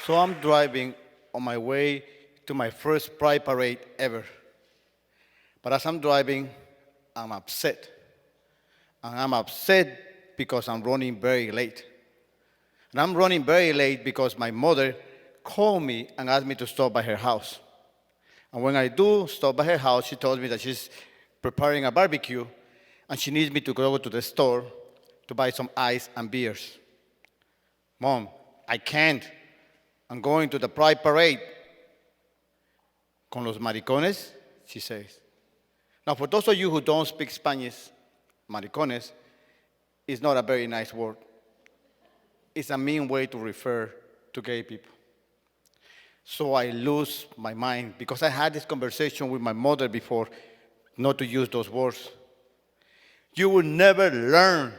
So I'm driving on my way to my first pride parade ever. But as I'm driving, I'm upset. And I'm upset because I'm running very late. And I'm running very late because my mother called me and asked me to stop by her house. And when I do stop by her house, she told me that she's preparing a barbecue and she needs me to go to the store to buy some ice and beers. Mom, I can't. I'm going to the Pride Parade. Con los maricones, she says. Now, for those of you who don't speak Spanish, maricones is not a very nice word. It's a mean way to refer to gay people. So I lose my mind because I had this conversation with my mother before not to use those words. You will never learn.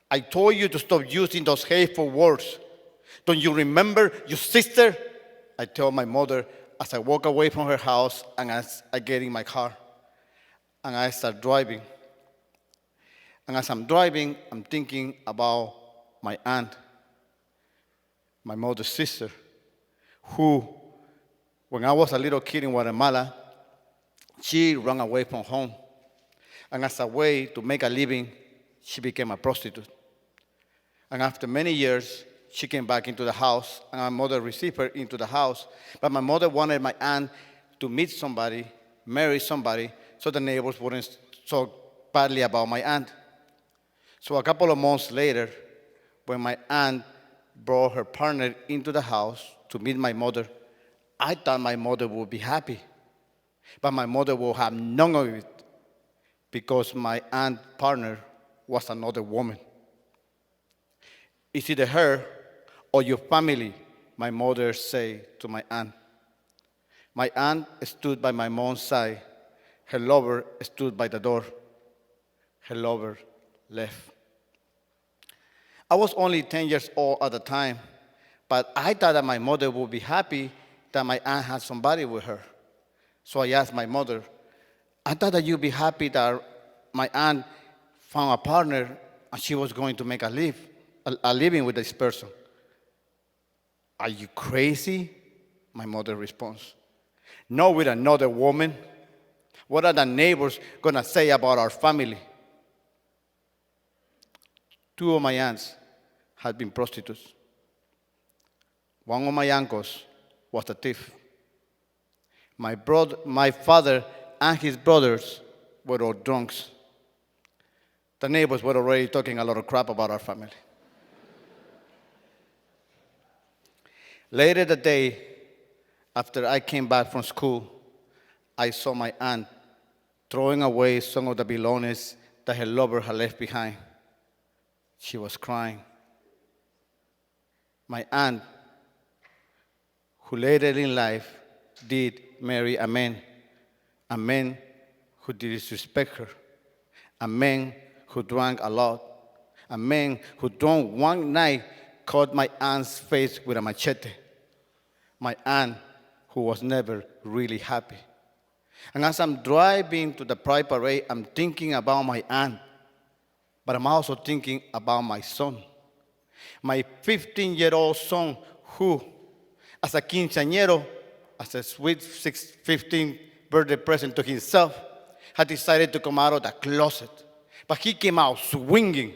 I told you to stop using those hateful words. Don't you remember your sister? I tell my mother as I walk away from her house and as I get in my car. And I start driving. And as I'm driving, I'm thinking about my aunt, my mother's sister, who, when I was a little kid in Guatemala, she ran away from home. And as a way to make a living, she became a prostitute. And after many years, she came back into the house, and my mother received her into the house. But my mother wanted my aunt to meet somebody, marry somebody, so the neighbors wouldn't talk badly about my aunt. So a couple of months later, when my aunt brought her partner into the house to meet my mother, I thought my mother would be happy. But my mother will have none of it because my aunt's partner was another woman. It's either her or your family, my mother said to my aunt. My aunt stood by my mom's side. Her lover stood by the door. Her lover left. I was only 10 years old at the time, but I thought that my mother would be happy that my aunt had somebody with her. So I asked my mother, I thought that you'd be happy that my aunt found a partner and she was going to make a living with this person. Are you crazy? My mother responds. No, with another woman. What are the neighbors going to say about our family? Two of my aunts had been prostitutes. One of my uncles was a thief. My father and his brothers were all drunks. The neighbors were already talking a lot of crap about our family. Later that day, after I came back from school, I saw my aunt throwing away some of the belongings that her lover had left behind. She was crying. My aunt, who later in life did marry a man who disrespected her, a man who drank a lot, a man who drunk one night cut my aunt's face with a machete. My aunt, who was never really happy. And as I'm driving to the Pride Parade, I'm thinking about my aunt, but I'm also thinking about my son. My 15-year-old son who, as a quinceañero, as a sweet 15th birthday present to himself, had decided to come out of the closet. But he came out swinging.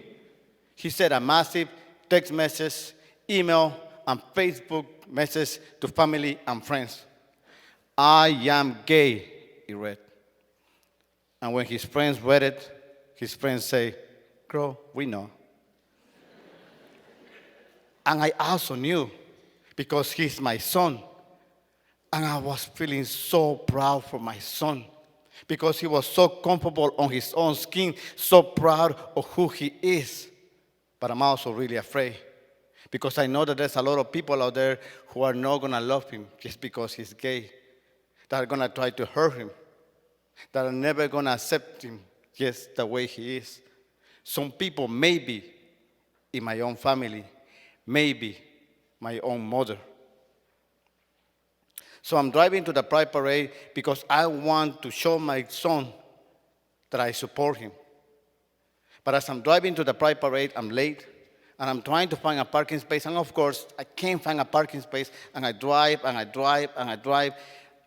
He sent a massive text message, email, and Facebook message to family and friends. I am gay, he read. And when his friends read it, his friends say, girl, we know. And I also knew because he's my son. And I was feeling so proud for my son because he was so comfortable on his own skin, so proud of who he is. But I'm also really afraid because I know that there's a lot of people out there who are not going to love him just because he's gay, that are going to try to hurt him, that are never going to accept him just the way he is. Some people, maybe in my own family, maybe my own mother. So I'm driving to the Pride Parade because I want to show my son that I support him. But as I'm driving to the Pride Parade, I'm late. And I'm trying to find a parking space, and of course, I can't find a parking space, and I drive, and I drive, and I drive,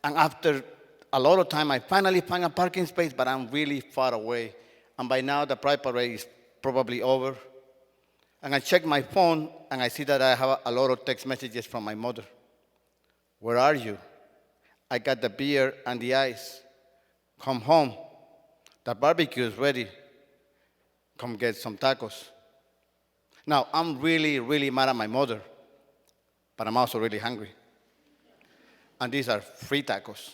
and after a lot of time, I finally find a parking space, but I'm really far away. And by now, the pride parade is probably over. And I check my phone, and I see that I have a lot of text messages from my mother. Where are you? I got the beer and the ice. Come home. The barbecue is ready. Come get some tacos. Now, I'm really, really mad at my mother, but I'm also really hungry. And these are free tacos.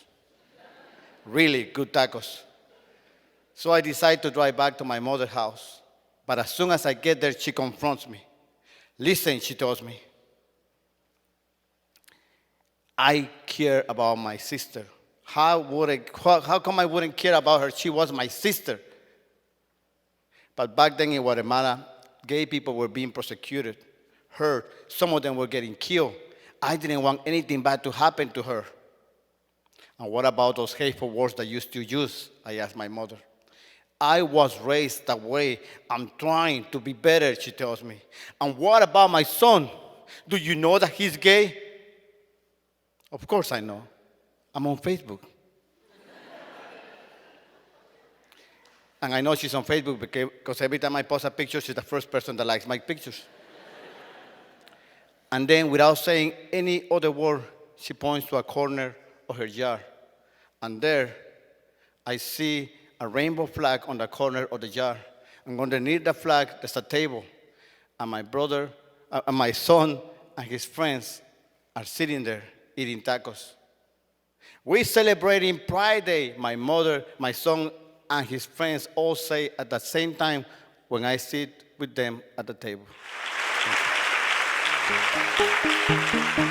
Really good tacos. So I decide to drive back to my mother's house. But as soon as I get there, she confronts me. Listen, she tells me, I care about my sister. How come I wouldn't care about her? She was my sister. But back then in Guatemala, gay people were being persecuted, hurt. Some of them were getting killed. I didn't want anything bad to happen to her. And what about those hateful words that you still use? I asked my mother. I was raised that way. I'm trying to be better, she tells me. And what about my son? Do you know that he's gay? Of course I know. I'm on Facebook. And I know she's on Facebook because every time I post a picture, she's the first person that likes my pictures. And then, without saying any other word, she points to a corner of her yard. And there, I see a rainbow flag on the corner of the yard. And underneath the flag, there's a table. And my son and his friends are sitting there eating tacos. We're celebrating Pride Day. My mother, my son, and his friends all say at the same time when I sit with them at the table. Thank you.